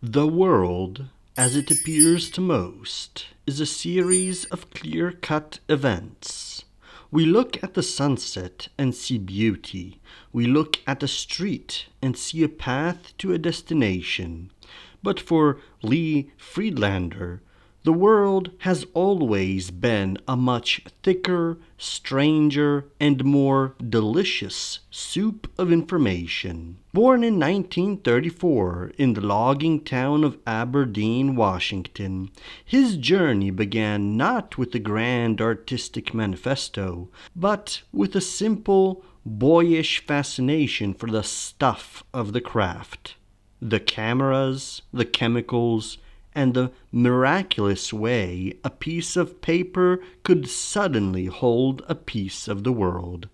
The world, as it appears to most, is a series of clear-cut events. We look at the sunset and see beauty. We look at a street and see a path to a destination. But for Lee Friedlander, the world has always been a much thicker, stranger, and more delicious soup of information. Born in 1934 in the logging town of Aberdeen, Washington, his journey began not with a grand artistic manifesto, but with a simple, boyish fascination for the stuff of the craft. The cameras, the chemicals, and the miraculous way a piece of paper could suddenly hold a piece of the world.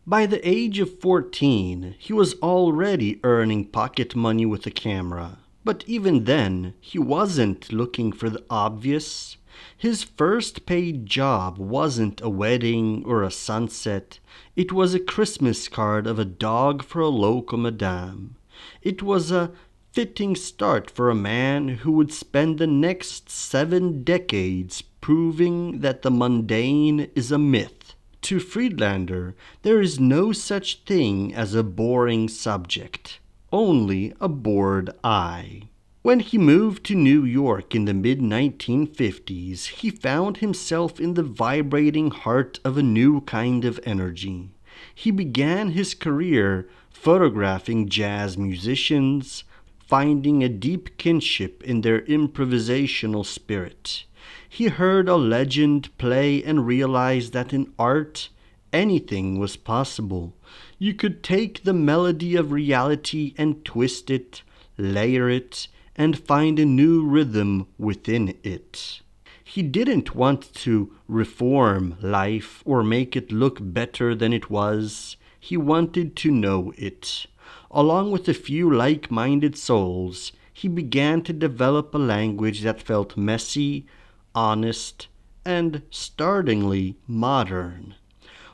By the age of 14, he was already earning pocket money with a camera. But even then, he wasn't looking for the obvious. His first paid job wasn't a wedding or a sunset. It was a Christmas card of a dog for a local madame. It was a fitting start for a man who would spend the next 7 decades proving that the mundane is a myth. To Friedlander, there is no such thing as a boring subject, only a bored eye. When he moved to New York in the mid-1950s, he found himself in the vibrating heart of a new kind of energy. He began his career photographing jazz musicians, finding a deep kinship in their improvisational spirit. He heard a legend play and realized that in art, anything was possible. You could take the melody of reality and twist it, layer it, and find a new rhythm within it. He didn't want to reform life or make it look better than it was. He wanted to know it. Along with a few like-minded souls, he began to develop a language that felt messy, honest, and startlingly modern.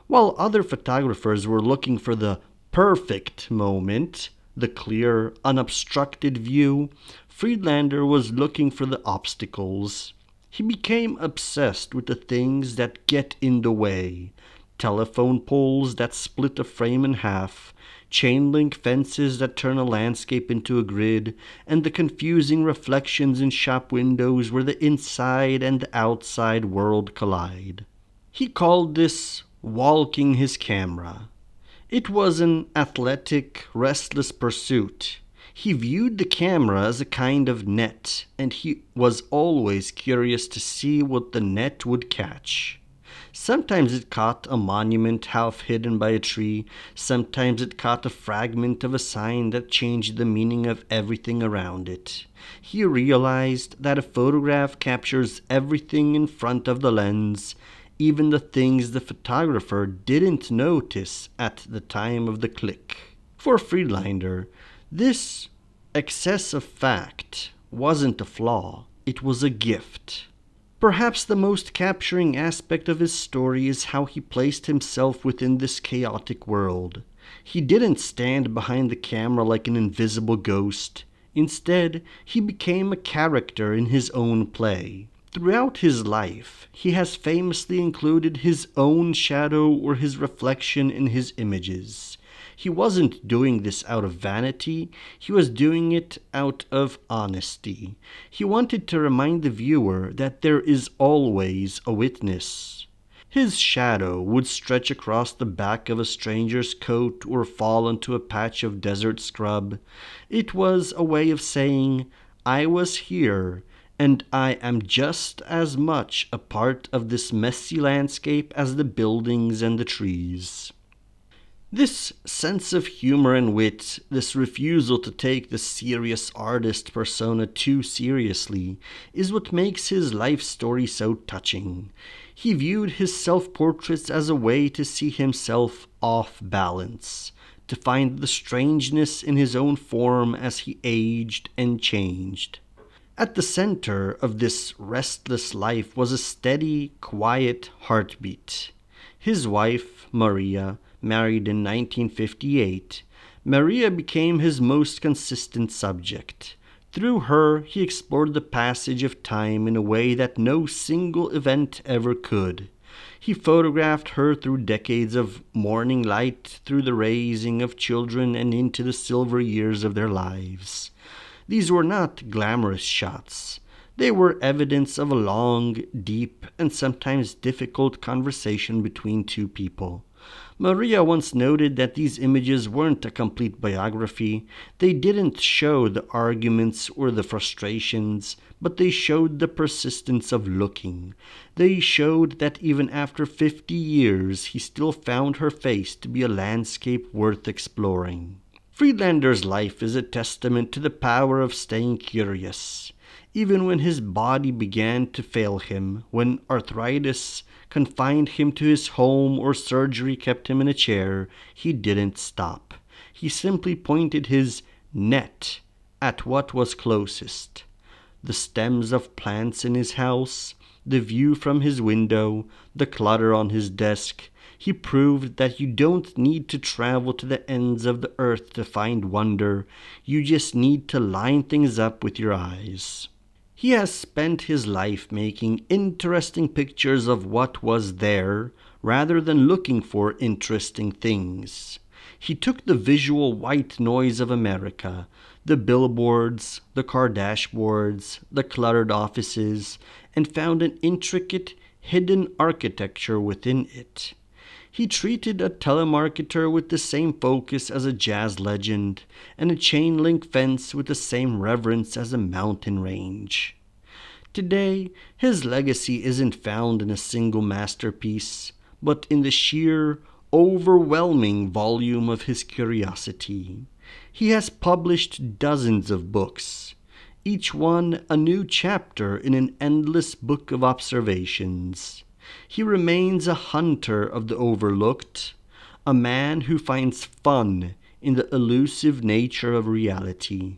While other photographers were looking for the perfect moment, the clear, unobstructed view, Friedlander was looking for the obstacles. He became obsessed with the things that get in the way: telephone poles that split a frame in half, chain link fences that turn a landscape into a grid, and the confusing reflections in shop windows where the inside and the outside world collide. He called this walking his camera. It was an athletic, restless pursuit. He viewed the camera as a kind of net, and he was always curious to see what the net would catch. Sometimes it caught a monument half hidden by a tree. Sometimes it caught a fragment of a sign that changed the meaning of everything around it. He realized that a photograph captures everything in front of the lens, even the things the photographer didn't notice at the time of the click. For Friedlander, this excess of fact wasn't a flaw, it was a gift. Perhaps the most capturing aspect of his story is how he placed himself within this chaotic world. He didn't stand behind the camera like an invisible ghost. Instead, he became a character in his own play. Throughout his life, he has famously included his own shadow or his reflection in his images. He wasn't doing this out of vanity, he was doing it out of honesty. He wanted to remind the viewer that there is always a witness. His shadow would stretch across the back of a stranger's coat or fall onto a patch of desert scrub. It was a way of saying, I was here, and I am just as much a part of this messy landscape as the buildings and the trees. This sense of humor and wit, this refusal to take the serious artist persona too seriously, is what makes his life story so touching. He viewed his self-portraits as a way to see himself off balance, to find the strangeness in his own form as he aged and changed. At the center of this restless life was a steady, quiet heartbeat. His wife, Maria, married in 1958, Maria became his most consistent subject. Through her, he explored the passage of time in a way that no single event ever could. He photographed her through decades of morning light, through the raising of children, and into the silver years of their lives. These were not glamorous shots. They were evidence of a long, deep, and sometimes difficult conversation between two people. Maria once noted that these images weren't a complete biography. They didn't show the arguments or the frustrations, but they showed the persistence of looking. They showed that even after 50 years, he still found her face to be a landscape worth exploring. Friedlander's life is a testament to the power of staying curious. Even when his body began to fail him, when arthritis confined him to his home or surgery kept him in a chair, he didn't stop. He simply pointed his net at what was closest. The stems of plants in his house, the view from his window, the clutter on his desk. He proved that you don't need to travel to the ends of the earth to find wonder. You just need to line things up with your eyes. He has spent his life making interesting pictures of what was there, rather than looking for interesting things. He took the visual white noise of America, the billboards, the car dashboards, the cluttered offices, and found an intricate, hidden architecture within it. He treated a telemarketer with the same focus as a jazz legend, and a chain-link fence with the same reverence as a mountain range. Today, his legacy isn't found in a single masterpiece, but in the sheer, overwhelming volume of his curiosity. He has published dozens of books, each one a new chapter in an endless book of observations. He remains a hunter of the overlooked, a man who finds fun in the elusive nature of reality.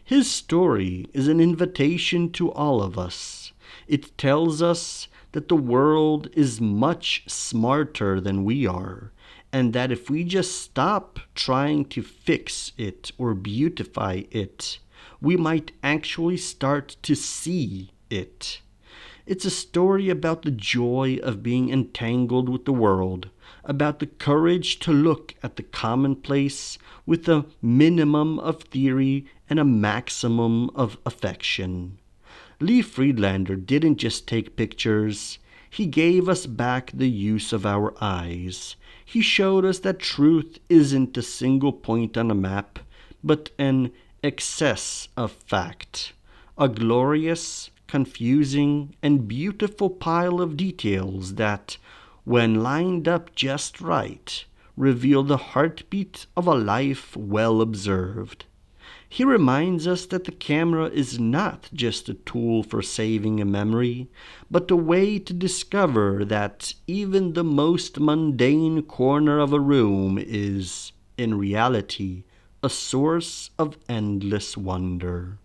His story is an invitation to all of us. It tells us that the world is much smarter than we are, and that if we just stop trying to fix it or beautify it, we might actually start to see it. It's a story about the joy of being entangled with the world, about the courage to look at the commonplace with a minimum of theory and a maximum of affection. Lee Friedlander didn't just take pictures. He gave us back the use of our eyes. He showed us that truth isn't a single point on a map, but an excess of fact, a glorious, confusing, and beautiful pile of details that, when lined up just right, reveal the heartbeat of a life well observed. He reminds us that the camera is not just a tool for saving a memory, but a way to discover that even the most mundane corner of a room is, in reality, a source of endless wonder.